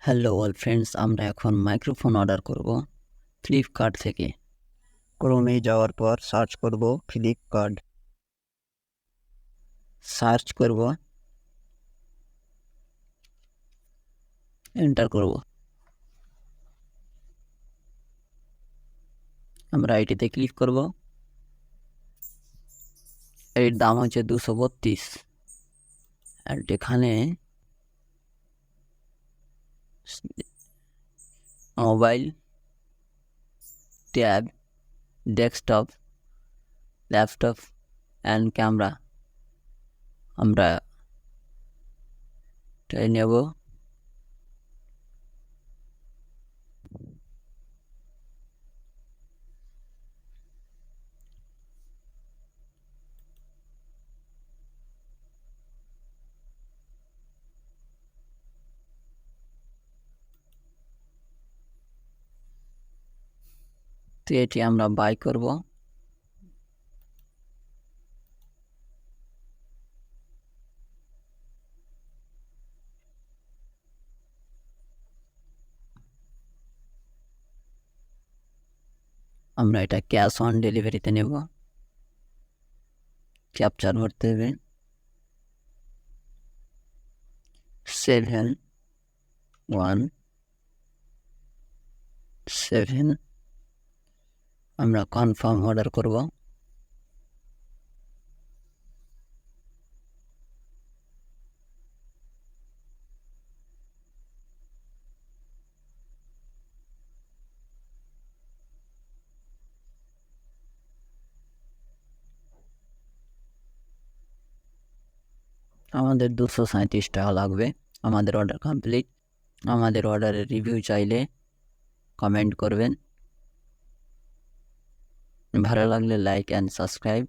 Hello all friends, আমরা এখন microphone order করব ফ্লিপকার্ট থেকে। ক্রোমে যাওয়ার পর সার্চ করব ফ্লিপকার্ট, সার্চ করব, এন্টার করব। আমরা এটিতে ক্লিক করব। এর দাম হচ্ছে 232। আর এখানে mobile, tab, desktop, laptop and camera আমরা নেব। তো এটি আমরা বাই করব। আমরা এটা ক্যাশ অন ডেলিভারিতে নেব। ক্যাপচার ভরতে হবে 717। আমরা কনফার্ম অর্ডার করব। আমাদের 237 টাকা লাগবে। আমাদের অর্ডার কমপ্লিট। আমাদের অর্ডারের রিভিউ চাইলে কমেন্ট করবেন। ভালো লাগলে লাইক অ্যান্ড সাবস্ক্রাইব।